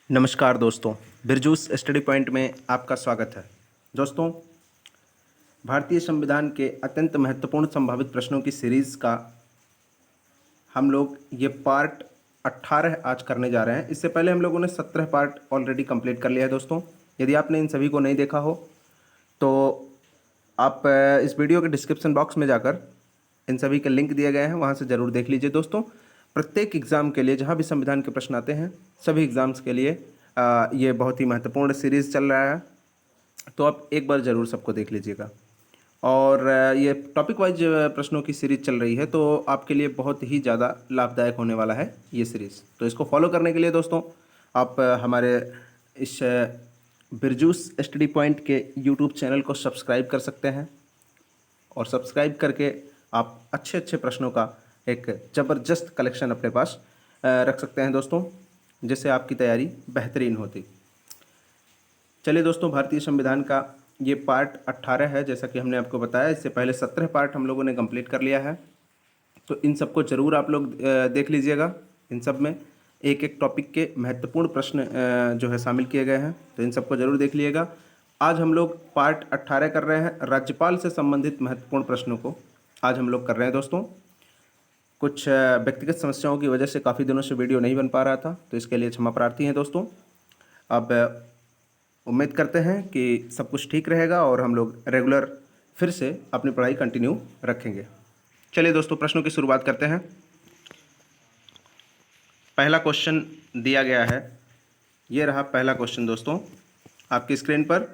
नमस्कार दोस्तों, बिरजूस study point में आपका स्वागत है। दोस्तों, भारतीय संविधान के अत्यंत महत्वपूर्ण संभावित प्रश्नों की सीरीज़ का हम लोग ये पार्ट 18 आज करने जा रहे हैं। इससे पहले हम लोगों ने 17 पार्ट ऑलरेडी कंप्लीट कर लिया है। दोस्तों, यदि आपने इन सभी को नहीं देखा हो तो आप इस वीडियो के डिस्क्रिप्शन बॉक्स में जाकर इन सभी के लिंक दिए गए हैं, वहाँ से ज़रूर देख लीजिए। दोस्तों, प्रत्येक एग्ज़ाम के लिए जहाँ भी संविधान के प्रश्न आते हैं, सभी एग्ज़ाम्स के लिए ये बहुत ही महत्वपूर्ण सीरीज़ चल रहा है, तो आप एक बार ज़रूर सबको देख लीजिएगा। और ये टॉपिक वाइज प्रश्नों की सीरीज़ चल रही है, तो आपके लिए बहुत ही ज़्यादा लाभदायक होने वाला है ये सीरीज़। तो इसको फॉलो करने के लिए दोस्तों आप हमारे इस बिरजूस स्टडी पॉइंट के यूट्यूब चैनल को सब्सक्राइब कर सकते हैं, और सब्सक्राइब करके आप अच्छे अच्छे प्रश्नों का एक ज़बरदस्त कलेक्शन अपने पास रख सकते हैं दोस्तों, जिससे आपकी तैयारी बेहतरीन होती। चलिए दोस्तों, भारतीय संविधान का ये पार्ट 18 है, जैसा कि हमने आपको बताया। इससे पहले 17 पार्ट हम लोगों ने कंप्लीट कर लिया है, तो इन सबको ज़रूर आप लोग देख लीजिएगा। इन सब में एक एक टॉपिक के महत्वपूर्ण प्रश्न जो है शामिल किए गए हैं, तो इन सबको ज़रूर देख लीजिएगा। आज हम लोग पार्ट 18 कर रहे हैं, राज्यपाल से संबंधित महत्वपूर्ण प्रश्नों को आज हम लोग कर रहे हैं। दोस्तों, कुछ व्यक्तिगत समस्याओं की वजह से काफ़ी दिनों से वीडियो नहीं बन पा रहा था, तो इसके लिए क्षमा प्रार्थी हैं दोस्तों। अब उम्मीद करते हैं कि सब कुछ ठीक रहेगा और हम लोग रेगुलर फिर से अपनी पढ़ाई कंटिन्यू रखेंगे। चलिए दोस्तों, प्रश्नों की शुरुआत करते हैं। पहला क्वेश्चन दिया गया है, ये रहा पहला क्वेश्चन दोस्तों आपकी स्क्रीन पर।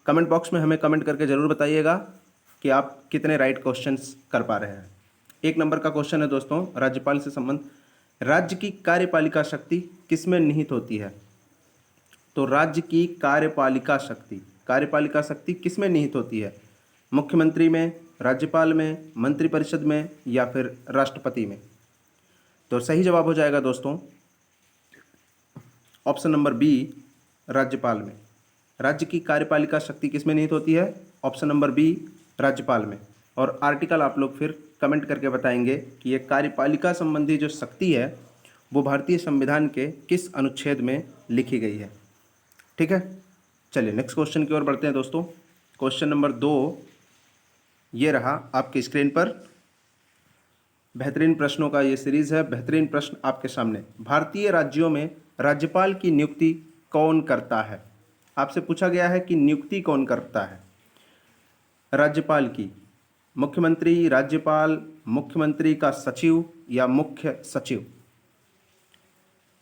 कमेंट बॉक्स में हमें कमेंट करके ज़रूर बताइएगा कि आप कितने राइट क्वेश्चंस कर पा रहे हैं। 1 नंबर का क्वेश्चन है दोस्तों, राज्यपाल से संबंध। राज्य की कार्यपालिका शक्ति किसमें निहित होती है? तो राज्य की कार्यपालिका शक्ति किसमें निहित होती है? मुख्यमंत्री में, राज्यपाल में, मंत्रिपरिषद में, या फिर राष्ट्रपति में? तो सही जवाब हो जाएगा दोस्तों ऑप्शन नंबर बी, राज्यपाल में। राज्य की कार्यपालिका शक्ति किसमें निहित होती है? ऑप्शन नंबर बी, राज्यपाल में। और आर्टिकल आप लोग फिर कमेंट करके बताएंगे कि ये कार्यपालिका संबंधी जो शक्ति है वो भारतीय संविधान के किस अनुच्छेद में लिखी गई है। ठीक है, चलिए नेक्स्ट क्वेश्चन की ओर बढ़ते हैं दोस्तों। क्वेश्चन नंबर 2 ये रहा आपकी स्क्रीन पर। बेहतरीन प्रश्नों का ये सीरीज़ है, बेहतरीन प्रश्न आपके सामने। भारतीय राज्यों में राज्यपाल की नियुक्ति कौन करता है? आपसे पूछा गया है कि नियुक्ति कौन करता है राज्यपाल की? मुख्यमंत्री, राज्यपाल, मुख्यमंत्री का सचिव, या मुख्य सचिव?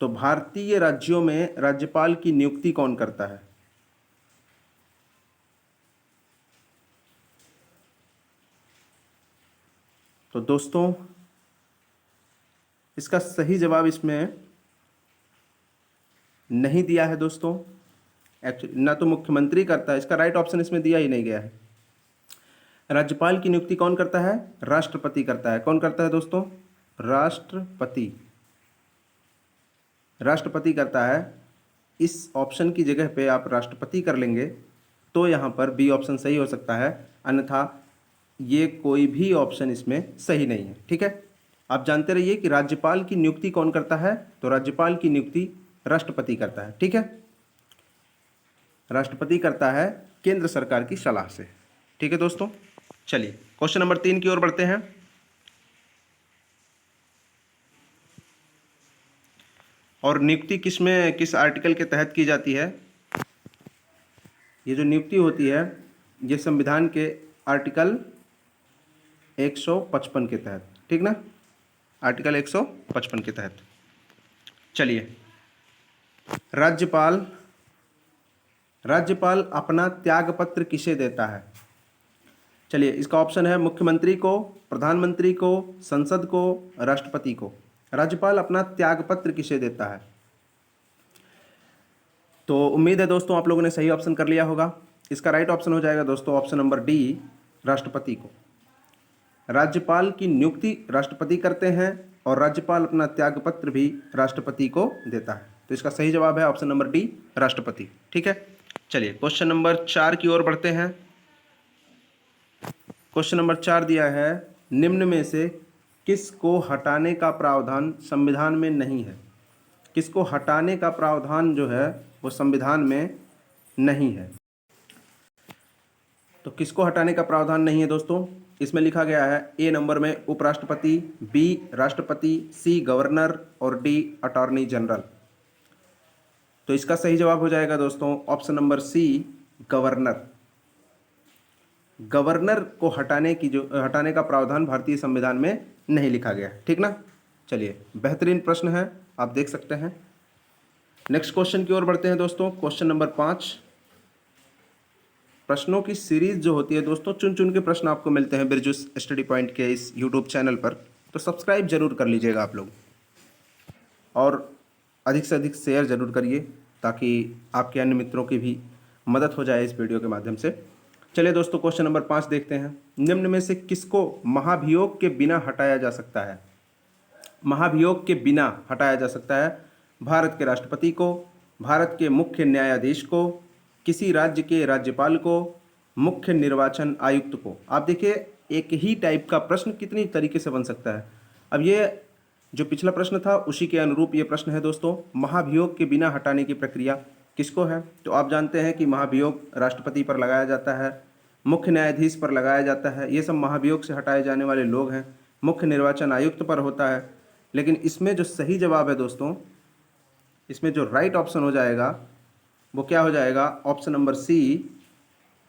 तो भारतीय राज्यों में राज्यपाल की नियुक्ति कौन करता है? तो दोस्तों, इसका सही जवाब इसमें नहीं दिया है दोस्तों। एक्चुअली ना तो मुख्यमंत्री करता है, इसका राइट ऑप्शन इसमें दिया ही नहीं गया है। राज्यपाल की नियुक्ति कौन करता है? राष्ट्रपति करता है। कौन करता है दोस्तों? राष्ट्रपति। राष्ट्रपति करता है। इस ऑप्शन की जगह पे आप राष्ट्रपति कर लेंगे तो यहाँ पर बी ऑप्शन सही हो सकता है, अन्यथा ये कोई भी ऑप्शन इसमें सही नहीं है। ठीक है, आप जानते रहिए कि राज्यपाल की नियुक्ति कौन करता है? तो राज्यपाल की नियुक्ति राष्ट्रपति करता है। ठीक है, राष्ट्रपति करता है केंद्र सरकार की सलाह से। ठीक है दोस्तों, चलिए क्वेश्चन नंबर 3 की ओर बढ़ते हैं। और नियुक्ति किस आर्टिकल के तहत की जाती है? ये जो नियुक्ति होती है ये संविधान के आर्टिकल 155 के तहत, ठीक ना? आर्टिकल 155 के तहत। चलिए, राज्यपाल अपना त्यागपत्र किसे देता है? चलिए, इसका ऑप्शन है मुख्यमंत्री को, प्रधानमंत्री को, संसद को, राष्ट्रपति को। राज्यपाल अपना त्यागपत्र किसे देता है? तो उम्मीद है दोस्तों आप लोगों ने सही ऑप्शन कर लिया होगा। इसका राइट ऑप्शन हो जाएगा दोस्तों ऑप्शन नंबर डी, राष्ट्रपति को। राज्यपाल की नियुक्ति राष्ट्रपति करते हैं और राज्यपाल अपना त्यागपत्र भी राष्ट्रपति को देता है। तो इसका सही जवाब है ऑप्शन नंबर डी, राष्ट्रपति। ठीक है, चलिए क्वेश्चन नंबर 4 की ओर बढ़ते हैं। क्वेश्चन नंबर 4 दिया है, निम्न में से किस को हटाने का प्रावधान संविधान में नहीं है? किसको हटाने का प्रावधान जो है वो संविधान में नहीं है। तो किसको हटाने का प्रावधान नहीं है दोस्तों? इसमें लिखा गया है ए नंबर में उपराष्ट्रपति, बी राष्ट्रपति, सी गवर्नर और डी अटॉर्नी जनरल। तो इसका सही जवाब हो जाएगा दोस्तों option number C, governor. Governor को हटाने का प्रावधान भारतीय संविधान में नहीं लिखा गया, ठीक ना। चलिए, बेहतरीन प्रश्न है, आप देख सकते हैं। नेक्स्ट क्वेश्चन की ओर बढ़ते हैं दोस्तों। Question number 5। प्रश्नों की सीरीज जो होती है दोस्तों, चुन चुन के प्रश्न आपको मिलते हैं बिरजूस स्टडी पॉइंट के इस यूट्यूब चैनल पर, तो सब्सक्राइब जरूर कर लीजिएगा आप लोग, और अधिक से अधिक शेयर जरूर करिए ताकि आपके अन्य मित्रों की भी मदद हो जाए इस वीडियो के माध्यम से। चलिए दोस्तों, क्वेश्चन नंबर 5 देखते हैं। निम्न में से किसको महाभियोग के बिना हटाया जा सकता है? महाभियोग के बिना हटाया जा सकता है। भारत के राष्ट्रपति को, भारत के मुख्य न्यायाधीश को, किसी राज्य के राज्यपाल को, मुख्य निर्वाचन आयुक्त को। आप देखिए, एक ही टाइप का प्रश्न कितनी तरीके से बन सकता है। अब ये जो पिछला प्रश्न था उसी के अनुरूप ये प्रश्न है दोस्तों। महाभियोग के बिना हटाने की प्रक्रिया किसको है? तो आप जानते हैं कि महाभियोग राष्ट्रपति पर लगाया जाता है, मुख्य न्यायाधीश पर लगाया जाता है, ये सब महाभियोग से हटाए जाने वाले लोग हैं। मुख्य निर्वाचन आयुक्त पर होता है। लेकिन इसमें जो सही जवाब है दोस्तों, इसमें जो राइट ऑप्शन हो जाएगा वो क्या हो जाएगा? ऑप्शन नंबर सी,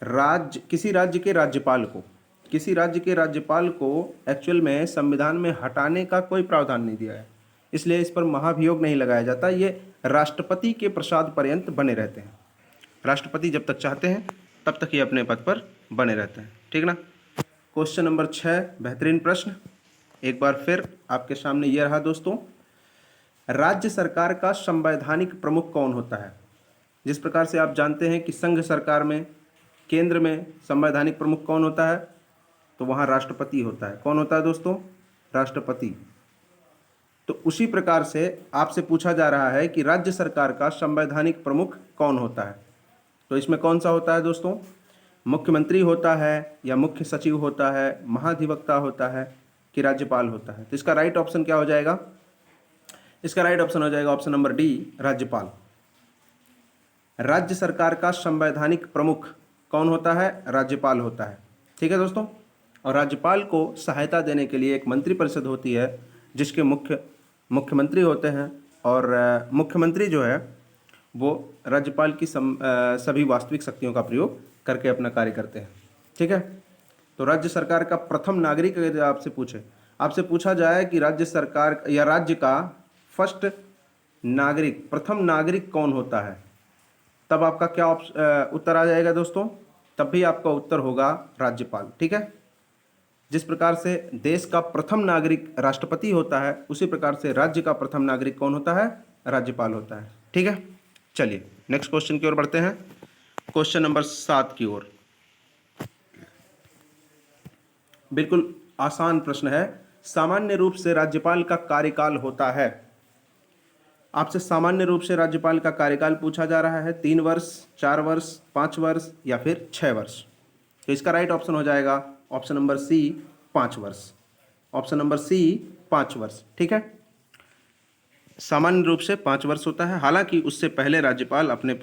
किसी राज्य के राज्यपाल को। किसी राज्य के राज्यपाल को एक्चुअल में संविधान में हटाने का कोई प्रावधान नहीं दिया है, इसलिए इस पर महाभियोग नहीं लगाया जाता। ये राष्ट्रपति के प्रसाद पर्यंत बने रहते हैं। राष्ट्रपति जब तक चाहते हैं तब तक ये अपने पद पर बने रहते हैं, ठीक ना। क्वेश्चन नंबर 6, बेहतरीन प्रश्न एक बार फिर आपके सामने ये रहा दोस्तों। राज्य सरकार का संवैधानिक प्रमुख कौन होता है? जिस प्रकार से आप जानते हैं कि संघ सरकार में, केंद्र में संवैधानिक प्रमुख कौन होता है, तो वहाँ राष्ट्रपति होता है। कौन होता है दोस्तों? राष्ट्रपति। तो उसी प्रकार से आपसे पूछा जा रहा है कि राज्य सरकार का संवैधानिक प्रमुख कौन होता है। तो इसमें कौन सा होता है दोस्तों? मुख्यमंत्री होता है, या मुख्य सचिव होता है, महाधिवक्ता होता है, कि राज्यपाल होता है? तो इसका राइट ऑप्शन क्या हो जाएगा? इसका राइट ऑप्शन हो जाएगा ऑप्शन नंबर डी, राज्यपाल। राज्य सरकार का संवैधानिक प्रमुख कौन होता है? राज्यपाल होता है, ठीक है दोस्तों। और राज्यपाल को सहायता देने के लिए एक मंत्रिपरिषद होती है जिसके मुख्यमंत्री होते हैं, और मुख्यमंत्री जो है वो राज्यपाल की सभी वास्तविक शक्तियों का प्रयोग करके अपना कार्य करते हैं, ठीक है। तो राज्य सरकार का प्रथम नागरिक, अगर आपसे पूछा जाए कि राज्य सरकार या राज्य का फर्स्ट नागरिक, प्रथम नागरिक कौन होता है, तब आपका क्या उत्तर आ जाएगा दोस्तों? तब भी आपका उत्तर होगा राज्यपाल, ठीक है। जिस प्रकार से देश का प्रथम नागरिक राष्ट्रपति होता है, उसी प्रकार से राज्य का प्रथम नागरिक कौन होता है? राज्यपाल होता है, ठीक है। चलिए नेक्स्ट क्वेश्चन की ओर बढ़ते हैं। क्वेश्चन नंबर 7 की ओर। बिल्कुल आसान प्रश्न है। सामान्य रूप से राज्यपाल का कार्यकाल होता है। आपसे सामान्य रूप से राज्यपाल का कार्यकाल पूछा जा रहा है, 3 वर्ष, 4 वर्ष, 5 वर्ष या फिर 6 वर्ष। तो इसका राइट ऑप्शन हो जाएगा ऑप्शन नंबर सी, 5 वर्ष। ऑप्शन नंबर सी, 5 वर्ष, ठीक है। सामान्य रूप से 5 वर्ष होता है, हालांकि उससे पहले राज्यपाल अपने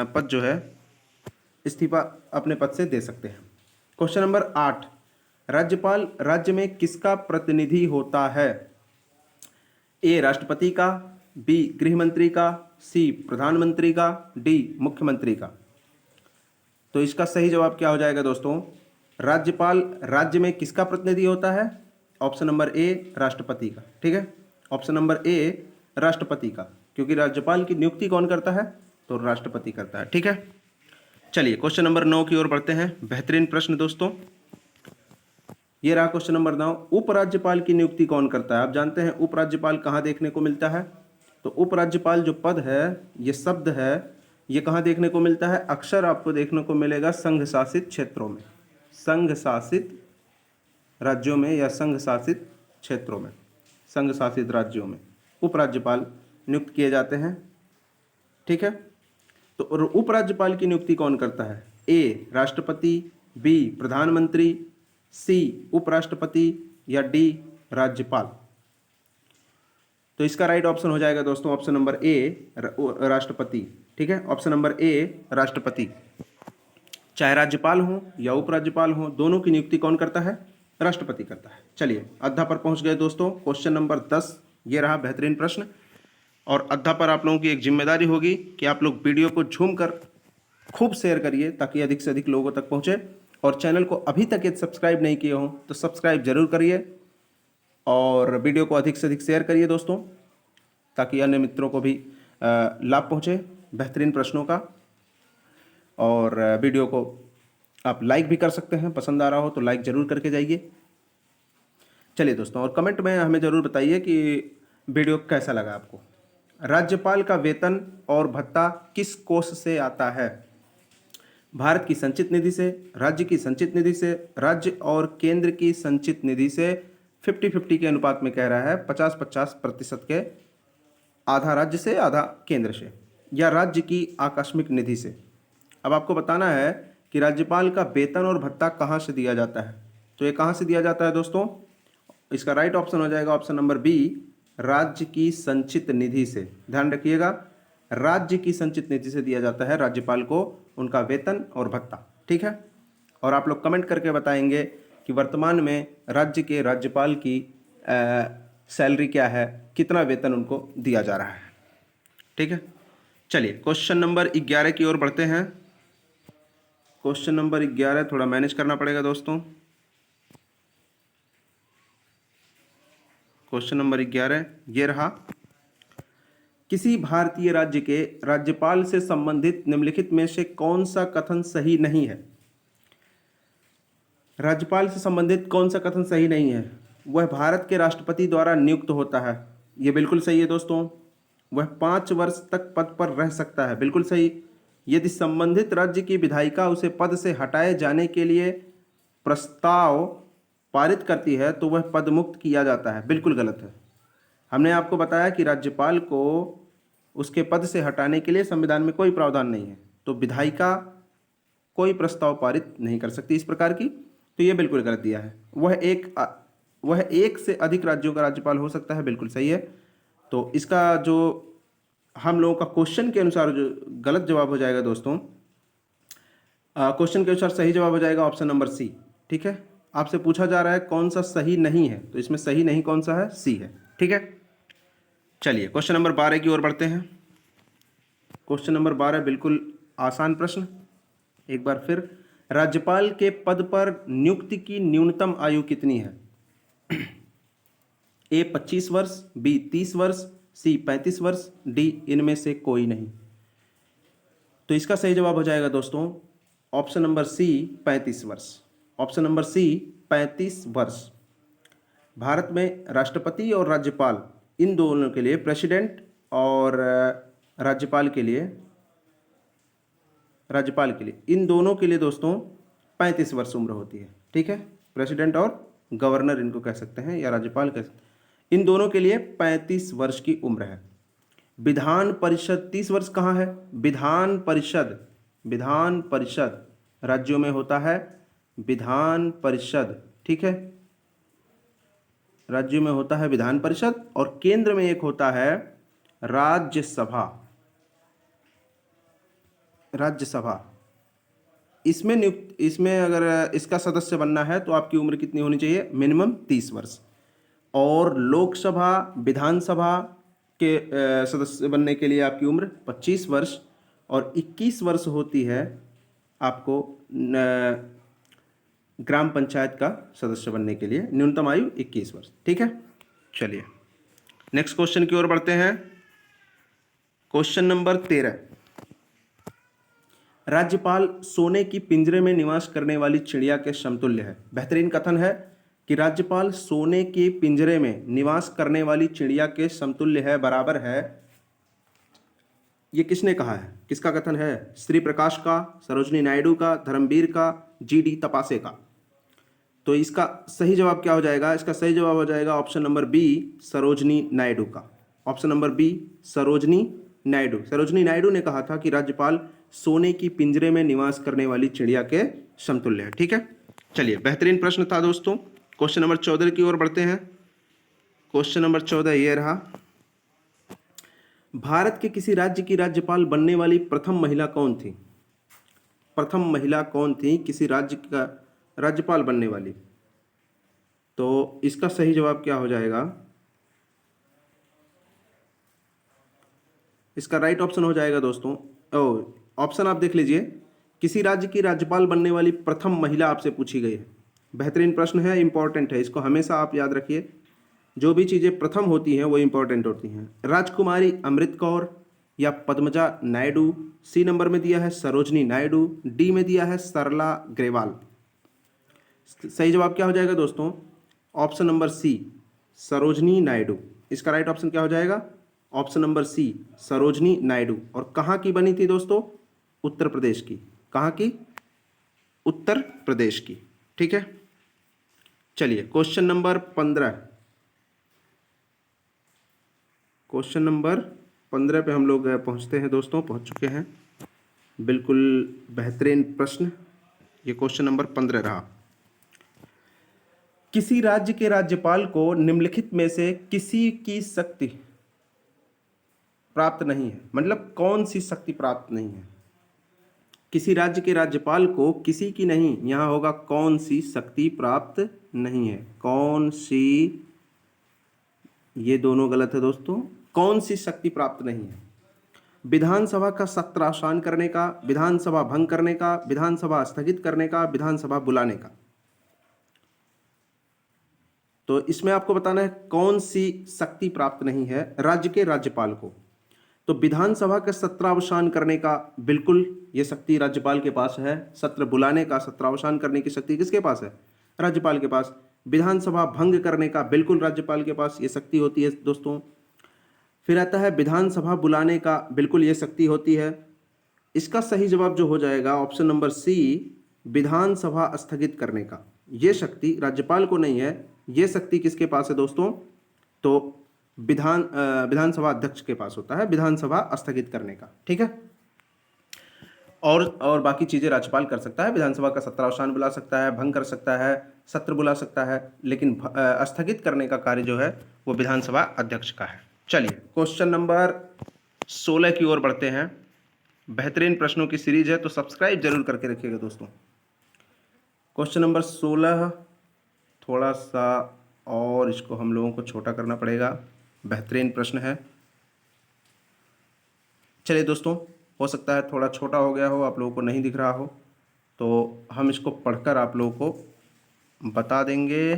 पद जो है इस्तीफा अपने पद से दे सकते हैं। क्वेश्चन नंबर 8, राज्यपाल राज्य में किसका प्रतिनिधि होता है? ए राष्ट्रपति का, बी गृह मंत्री का, सी प्रधानमंत्री का, डी मुख्यमंत्री का। तो इसका सही जवाब क्या हो जाएगा दोस्तों? राज्यपाल राज्य में किसका प्रतिनिधि होता है? ऑप्शन नंबर ए, राष्ट्रपति का, ठीक है। ऑप्शन नंबर ए, राष्ट्रपति का, क्योंकि राज्यपाल की नियुक्ति कौन करता है? तो राष्ट्रपति करता है, ठीक है। चलिए क्वेश्चन नंबर 9 की ओर बढ़ते हैं। बेहतरीन प्रश्न दोस्तों, ये रहा क्वेश्चन नंबर 9। उपराज्यपाल की नियुक्ति कौन करता है? आप जानते हैं उपराज्यपाल कहाँ देखने को मिलता है? तो उपराज्यपाल जो पद है, ये शब्द है, ये कहाँ देखने को मिलता है? अक्सर आपको देखने को मिलेगा संघ शासित क्षेत्रों में, संघ शासित राज्यों में या संघ शासित क्षेत्रों में, संघ शासित राज्यों में उपराज्यपाल नियुक्त किए जाते हैं, ठीक है। तो उपराज्यपाल की नियुक्ति कौन करता है? ए राष्ट्रपति, बी प्रधानमंत्री, सी उपराष्ट्रपति या डी राज्यपाल। तो इसका राइट ऑप्शन हो जाएगा दोस्तों ऑप्शन नंबर ए, राष्ट्रपति। ठीक है, ऑप्शन नंबर ए राष्ट्रपति। चाहे राज्यपाल हो या उपराज्यपाल हो, दोनों की नियुक्ति कौन करता है? राष्ट्रपति करता है। चलिए अद्धा पर पहुंच गए दोस्तों। क्वेश्चन नंबर 10 ये रहा बेहतरीन प्रश्न। और अद्धा पर आप लोगों की एक जिम्मेदारी होगी कि आप लोग वीडियो को झूम कर खूब शेयर करिए ताकि अधिक से अधिक लोगों तक पहुंचे। और चैनल को अभी तक यदि सब्सक्राइब नहीं किए हो तो सब्सक्राइब जरूर करिए और वीडियो को अधिक से अधिक शेयर करिए दोस्तों, ताकि अन्य मित्रों को भी लाभ पहुंचे बेहतरीन प्रश्नों का। और वीडियो को आप लाइक भी कर सकते हैं, पसंद आ रहा हो तो लाइक ज़रूर करके जाइए। चलिए दोस्तों, और कमेंट में हमें ज़रूर बताइए कि वीडियो कैसा लगा आपको। राज्यपाल का वेतन और भत्ता किस कोष से आता है? भारत की संचित निधि से, राज्य की संचित निधि से, राज्य और केंद्र की संचित निधि से 50-50 के अनुपात में कह रहा है, 50-50% के, आधा राज्य से आधा केंद्र से, या राज्य की आकस्मिक निधि से। अब आपको बताना है कि राज्यपाल का वेतन और भत्ता कहाँ से दिया जाता है। तो ये कहाँ से दिया जाता है दोस्तों? इसका राइट ऑप्शन हो जाएगा ऑप्शन नंबर बी, राज्य की संचित निधि से। ध्यान रखिएगा, राज्य की संचित निधि से दिया जाता है राज्यपाल को उनका वेतन और भत्ता। ठीक है, और आप लोग कमेंट करके बताएंगे कि वर्तमान में राज्य के राज्यपाल की सैलरी क्या है, कितना वेतन उनको दिया जा रहा है। ठीक है, चलिए क्वेश्चन नंबर 11 की ओर बढ़ते हैं। क्वेश्चन नंबर 11 थोड़ा मैनेज करना पड़ेगा दोस्तों। क्वेश्चन नंबर 11 ये रहा। किसी भारतीय राज्य के राज्यपाल से संबंधित निम्नलिखित में से कौन सा कथन सही नहीं है? राज्यपाल से संबंधित कौन सा कथन सही नहीं है? वह भारत के राष्ट्रपति द्वारा नियुक्त होता है। यह बिल्कुल सही है दोस्तों। वह 5 वर्ष तक पद पर रह सकता है। बिल्कुल सही। यदि संबंधित राज्य की विधायिका उसे पद से हटाए जाने के लिए प्रस्ताव पारित करती है तो वह पद मुक्त किया जाता है। बिल्कुल गलत है। हमने आपको बताया कि राज्यपाल को उसके पद से हटाने के लिए संविधान में कोई प्रावधान नहीं है, तो विधायिका कोई प्रस्ताव पारित नहीं कर सकती इस प्रकार की। तो ये बिल्कुल गलत दिया है। वह एक से अधिक राज्यों का राज्यपाल हो सकता है। बिल्कुल सही है। तो इसका जो हम लोगों का क्वेश्चन के अनुसार जो गलत जवाब हो जाएगा दोस्तों, क्वेश्चन के अनुसार सही जवाब हो जाएगा ऑप्शन नंबर सी। ठीक है, आपसे पूछा जा रहा है कौन सा सही नहीं है, तो इसमें सही नहीं कौन सा है? सी है। ठीक है, चलिए क्वेश्चन नंबर 12 की ओर बढ़ते हैं। क्वेश्चन नंबर 12 बिल्कुल आसान प्रश्न। एक बार फिर, राज्यपाल के पद पर नियुक्ति की न्यूनतम आयु कितनी है? ए 25 वर्ष, बी 30 वर्ष, सी 35 वर्ष, डी इनमें से कोई नहीं। तो इसका सही जवाब हो जाएगा दोस्तों ऑप्शन नंबर सी 35 वर्ष। ऑप्शन नंबर सी 35 वर्ष। भारत में राष्ट्रपति और राज्यपाल इन दोनों के लिए, प्रेसिडेंट और राज्यपाल के लिए इन दोनों के लिए दोस्तों 35 वर्ष उम्र होती है। ठीक है, प्रेसिडेंट और गवर्नर इनको कह सकते हैं या राज्यपाल कह सकते हैं। इन दोनों के लिए 35 वर्ष की उम्र है। विधान परिषद 30 वर्ष कहाँ है? विधान परिषद राज्यों में होता है विधान परिषद। ठीक है, राज्यों में होता है विधान परिषद और केंद्र में एक होता है राज्यसभा। इसमें अगर इसका सदस्य बनना है तो आपकी उम्र कितनी होनी चाहिए? मिनिमम 30 वर्ष। और लोकसभा विधानसभा के सदस्य बनने के लिए आपकी उम्र 25 वर्ष और 21 वर्ष होती है आपको ग्राम पंचायत का सदस्य बनने के लिए। न्यूनतम आयु 21 वर्ष। ठीक है, चलिए नेक्स्ट क्वेश्चन की ओर बढ़ते हैं। क्वेश्चन नंबर 13, राज्यपाल सोने की पिंजरे में निवास करने वाली चिड़िया के समतुल्य है। बेहतरीन कथन है कि राज्यपाल सोने के पिंजरे में निवास करने वाली चिड़िया के समतुल्य है, बराबर है। ये किसने कहा है? किसका कथन है? श्री प्रकाश का, सरोजनी नायडू का, धर्मवीर का, जीडी तपासे का। तो इसका सही जवाब क्या हो जाएगा? इसका सही जवाब हो जाएगा option number B, Sarojini Naidu का। Option number B, Sarojini Naidu. Sarojini Naidu ने कहा था कि राज्यपाल सोने की पिंजरे में निवास करने वाली चिड़िया के समतुल्य है। ठीक है, चलिए बेहतरीन प्रश्न था दोस्तों। क्वेश्चन नंबर 14 की ओर बढ़ते हैं। क्वेश्चन नंबर 14 ये रहा। भारत के किसी राज्य की राज्यपाल बनने वाली प्रथम महिला कौन थी? प्रथम महिला कौन थी किसी राज्य का राज्यपाल बनने वाली? तो इसका सही जवाब क्या हो जाएगा? इसका राइट ऑप्शन हो जाएगा दोस्तों, ऑप्शन आप देख लीजिए, किसी राज्य की राज्यपाल बनने वाली प्रथम महिला आपसे पूछी गई है। बेहतरीन प्रश्न है, इंपॉर्टेंट है, इसको हमेशा आप याद रखिए। जो भी चीज़ें प्रथम होती हैं वो इंपॉर्टेंट होती हैं। राजकुमारी अमृत कौर या पद्मजा नायडू? सी नंबर में दिया है सरोजनी नायडू, डी में दिया है सरला ग्रेवाल। सही जवाब क्या हो जाएगा दोस्तों? Option number C, Sarojini Naidu. इसका राइट ऑप्शन क्या हो जाएगा? Option number C, Sarojini Naidu. और कहाँ की बनी थी दोस्तों? उत्तर प्रदेश की। कहाँ की? उत्तर प्रदेश की। ठीक है, चलिए क्वेश्चन नंबर 15। क्वेश्चन नंबर 15 पे हम लोग पहुंचते हैं दोस्तों, पहुंच चुके हैं। बिल्कुल बेहतरीन प्रश्न, ये क्वेश्चन नंबर 15 रहा। किसी राज्य के राज्यपाल को निम्नलिखित में से किसी की शक्ति प्राप्त नहीं है, मतलब कौन सी शक्ति प्राप्त नहीं है? किसी राज्य के राज्यपाल को किसी की नहीं, यहां होगा कौन सी शक्ति प्राप्त नहीं है। कौन सी, ये दोनों गलत है दोस्तों। कौन सी शक्ति प्राप्त नहीं है? विधानसभा का सत्रावसान करने का, विधानसभा भंग करने का, विधानसभा स्थगित करने का, विधानसभा बुलाने का। तो इसमें आपको बताना है कौन सी शक्ति प्राप्त नहीं है राज्य के राज्यपाल को। तो विधानसभा का सत्रावसान करने का बिल्कुल ये शक्ति राज्यपाल के पास है। सत्र बुलाने का, सत्रावसान करने की शक्ति किसके पास है? राज्यपाल के पास। विधानसभा भंग करने का बिल्कुल राज्यपाल के पास ये शक्ति होती है दोस्तों। फिर आता है विधानसभा बुलाने का, बिल्कुल ये शक्ति होती है। इसका सही जवाब जो हो जाएगा ऑप्शन नंबर सी, विधानसभा स्थगित करने का। ये शक्ति राज्यपाल को नहीं है, ये शक्ति किसके पास है दोस्तों? तो विधानसभा अध्यक्ष के पास होता है विधानसभा स्थगित करने का। ठीक है, और बाकी चीजें राज्यपाल कर सकता है। विधानसभा का सत्रावसान बुला सकता है, भंग कर सकता है, सत्र बुला सकता है, लेकिन स्थगित करने का कार्य जो है वो विधानसभा अध्यक्ष का है। चलिए क्वेश्चन नंबर 16 की ओर बढ़ते हैं। बेहतरीन प्रश्नों की सीरीज है, तो सब्सक्राइब जरूर करके रखिएगा दोस्तों। क्वेश्चन नंबर 16 थोड़ा सा और इसको हम लोगों को छोटा करना पड़ेगा। बेहतरीन प्रश्न है। चलिए दोस्तों, हो सकता है थोड़ा छोटा हो गया हो, आप लोगों को नहीं दिख रहा हो, तो हम इसको पढ़कर आप लोगों को बता देंगे।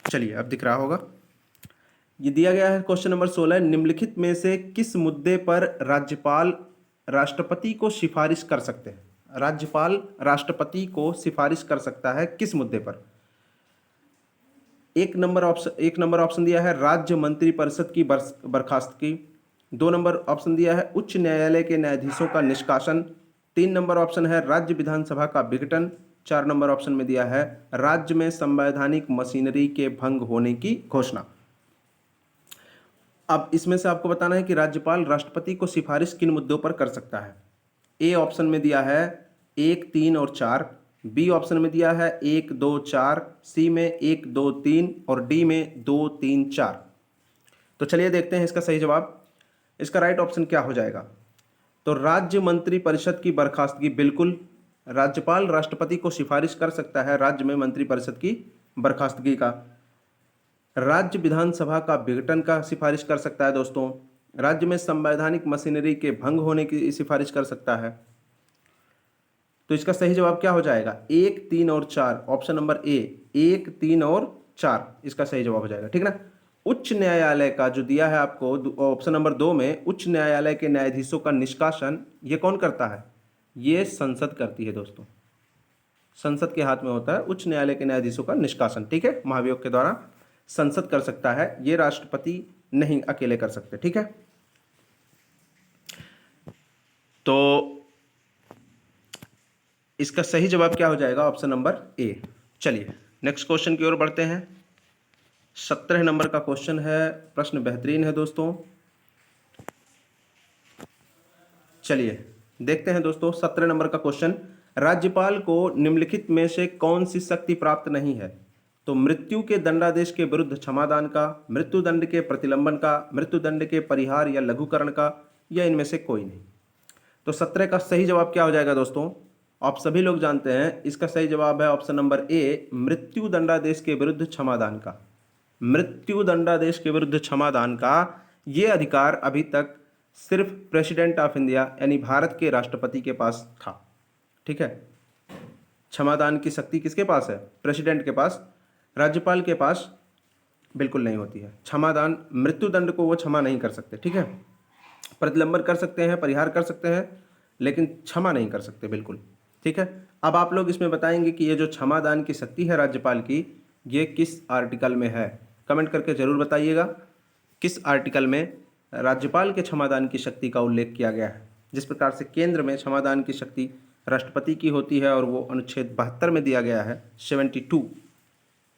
चलिए अब दिख रहा होगा। ये दिया गया है क्वेश्चन नंबर 16, निम्नलिखित में से किस मुद्दे पर राज्यपाल राष्ट्रपति को सिफारिश कर सकते हैं? राज्यपाल राष्ट्रपति को सिफारिश कर सकता है किस मुद्दे पर? एक नंबर ऑप्शन दिया है राज्य मंत्रिपरिषद की बर्खास्तगी। 2 नंबर ऑप्शन दिया है उच्च न्यायालय के न्यायाधीशों का निष्कासन। 3 नंबर ऑप्शन है राज्य विधानसभा का विघटन। 4 नंबर ऑप्शन में दिया है राज्य में संवैधानिक मशीनरी के भंग होने की घोषणा। अब इसमें से आपको बताना है कि राज्यपाल राष्ट्रपति को सिफारिश किन मुद्दों पर कर सकता है। ए ऑप्शन में दिया है 1, 3 और 4, बी ऑप्शन में दिया है 1, 2, 4, सी में 1, 2, 3 और डी में 2, 3, 4। तो चलिए देखते हैं इसका सही जवाब। इसका राइट ऑप्शन क्या हो जाएगा? तो राज्य मंत्रिपरिषद की बर्खास्तगी, बिल्कुल राज्यपाल राष्ट्रपति को सिफारिश कर सकता है राज्य में मंत्रिपरिषद की बर्खास्तगी का। राज्य विधानसभा का विघटन का सिफारिश कर सकता है दोस्तों। राज्य में संवैधानिक मशीनरी के भंग होने की सिफारिश कर सकता है। तो इसका सही जवाब क्या हो जाएगा? 1, 3 और 4, ऑप्शन नंबर ए, 1, 3 और 4 इसका सही जवाब हो जाएगा। ठीक ना। उच्च न्यायालय का जो दिया है आपको ऑप्शन नंबर 2 में, उच्च न्यायालय के न्यायाधीशों का निष्कासन, ये कौन करता है? ये संसद करती है दोस्तों। संसद के हाथ में होता है उच्च न्यायालय के न्यायाधीशों का निष्कासन। ठीक है, महाभियोग के द्वारा संसद कर सकता है, ये राष्ट्रपति नहीं अकेले कर सकते। ठीक है, तो इसका सही जवाब क्या हो जाएगा? Option number A. चलिए नेक्स्ट क्वेश्चन की ओर बढ़ते हैं। 17 नंबर का क्वेश्चन है, प्रश्न बेहतरीन है दोस्तों। चलिए देखते हैं दोस्तों 17 नंबर का क्वेश्चन, राज्यपाल को निम्नलिखित में से कौन सी शक्ति प्राप्त नहीं है? तो मृत्यु के दंडादेश के विरुद्ध क्षमादान का, मृत्युदंड के प्रतिलंबन का, मृत्युदंड के परिहार या लघुकरण का, या इनमें से कोई नहीं। तो 17 का सही जवाब क्या हो जाएगा दोस्तों? आप सभी लोग जानते हैं इसका सही जवाब है ऑप्शन नंबर ए, मृत्यु दंडादेश के विरुद्ध क्षमादान का। मृत्यु दंडादेश के विरुद्ध क्षमादान का ये अधिकार अभी तक सिर्फ प्रेसिडेंट ऑफ इंडिया यानी भारत के राष्ट्रपति के पास था। ठीक है, क्षमादान की शक्ति किसके पास है? प्रेसिडेंट के पास। राज्यपाल के पास बिल्कुल नहीं होती है क्षमादान। मृत्युदंड को वो क्षमा नहीं कर सकते। ठीक है, प्रतिलंबन कर सकते हैं, परिहार कर सकते हैं, लेकिन क्षमा नहीं कर सकते बिल्कुल। ठीक है, अब आप लोग इसमें बताएंगे कि ये जो क्षमादान की शक्ति है राज्यपाल की, ये किस आर्टिकल में है? कमेंट करके जरूर बताइएगा किस आर्टिकल में राज्यपाल के क्षमादान की शक्ति का उल्लेख किया गया है। जिस प्रकार से केंद्र में क्षमादान की शक्ति राष्ट्रपति की होती है और वो अनुच्छेद 72 में दिया गया है 72,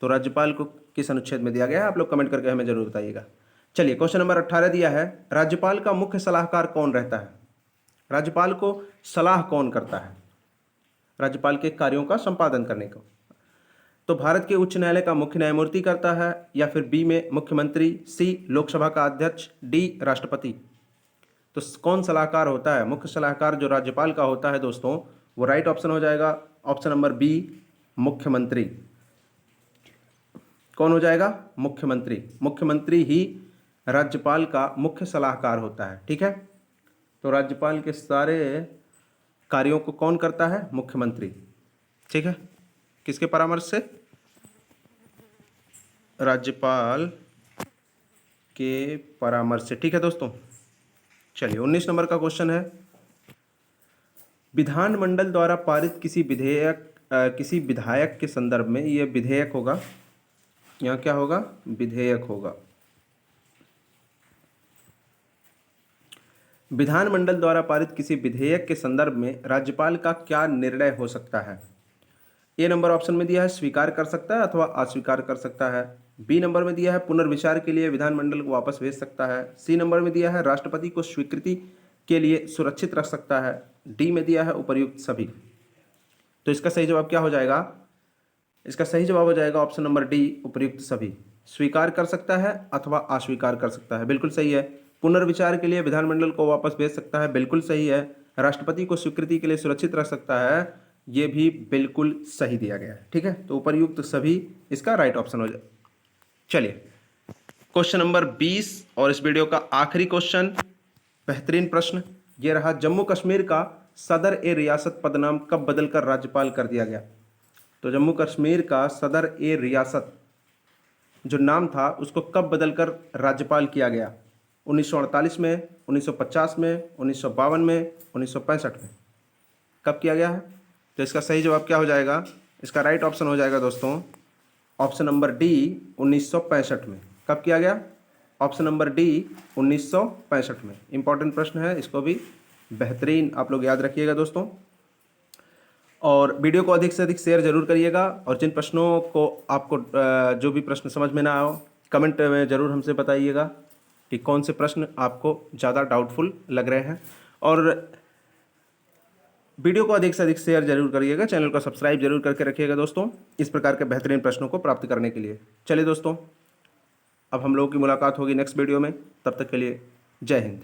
तो राज्यपाल को किस अनुच्छेद में दिया गया है? आप लोग कमेंट करके हमें जरूर बताइएगा। चलिए, क्वेश्चन नंबर 18 दिया है, राज्यपाल का मुख्य सलाहकार कौन रहता है? राज्यपाल को सलाह कौन करता है राज्यपाल के कार्यों का संपादन करने को? तो भारत के उच्च न्यायालय का मुख्य न्यायमूर्ति करता है, या फिर बी में मुख्यमंत्री, सी लोकसभा का अध्यक्ष, डी राष्ट्रपति। तो कौन सलाहकार होता है? मुख्य सलाहकार जो राज्यपाल का होता है दोस्तों, वो राइट ऑप्शन हो जाएगा ऑप्शन नंबर बी, मुख्यमंत्री। कौन हो जाएगा? मुख्यमंत्री। मुख्यमंत्री ही राज्यपाल का मुख्य सलाहकार होता है। ठीक है, तो राज्यपाल के सारे कार्यों को कौन करता है? मुख्यमंत्री। ठीक है, किसके परामर्श से? राज्यपाल के परामर्श से। ठीक है दोस्तों, चलिए 19 नंबर का क्वेश्चन है, विधानमंडल द्वारा पारित किसी विधायक के संदर्भ में, ये विधेयक होगा, यहाँ क्या होगा? विधेयक होगा। विधानमंडल द्वारा पारित किसी विधेयक के संदर्भ में राज्यपाल का क्या निर्णय हो सकता है? ए नंबर ऑप्शन में दिया है स्वीकार कर सकता है अथवा अस्वीकार कर सकता है। बी नंबर में दिया है पुनर्विचार के लिए विधानमंडल को वापस भेज सकता है। सी नंबर में दिया है राष्ट्रपति को स्वीकृति के लिए सुरक्षित रख सकता है। डी में दिया है उपर्युक्त सभी। तो इसका सही जवाब क्या हो जाएगा? इसका सही जवाब हो जाएगा ऑप्शन नंबर डी, उपर्युक्त सभी। स्वीकार कर सकता है अथवा अस्वीकार कर सकता है, बिल्कुल सही है। पुनर्विचार के लिए विधानमंडल को वापस भेज सकता है, बिल्कुल सही है। राष्ट्रपति को स्वीकृति के लिए सुरक्षित रख सकता है, ये भी बिल्कुल सही दिया गया है। ठीक है, तो उपर्युक्त सभी इसका राइट ऑप्शन हो जाए। चलिए क्वेश्चन नंबर 20 और इस वीडियो का आखिरी क्वेश्चन, बेहतरीन प्रश्न ये रहा, जम्मू कश्मीर का सदर ए रियासत पदनाम कब बदलकर राज्यपाल कर दिया गया? तो जम्मू कश्मीर का सदर ए रियासत जो नाम था उसको कब बदलकर राज्यपाल किया गया? 1948 में, 1950 में, 1952 में, 1965 में? कब किया गया है? तो इसका सही जवाब क्या हो जाएगा? इसका राइट ऑप्शन हो जाएगा दोस्तों ऑप्शन नंबर डी, 1965 में। कब किया गया? ऑप्शन नंबर डी, 1965 में। इंपॉर्टेंट प्रश्न है, इसको भी बेहतरीन आप लोग याद रखिएगा दोस्तों। और वीडियो को अधिक से अधिक शेयर जरूर करिएगा, और जिन प्रश्नों को आपको जो भी प्रश्न समझ में ना आओ, कमेंट में ज़रूर हमसे बताइएगा कि कौन से प्रश्न आपको ज़्यादा डाउटफुल लग रहे हैं। और वीडियो को अधिक से अधिक शेयर जरूर करिएगा, चैनल को सब्सक्राइब जरूर करके रखिएगा दोस्तों, इस प्रकार के बेहतरीन प्रश्नों को प्राप्त करने के लिए। चलिए दोस्तों, अब हम लोगों की मुलाकात होगी नेक्स्ट वीडियो में, तब तक के लिए जय हिंद।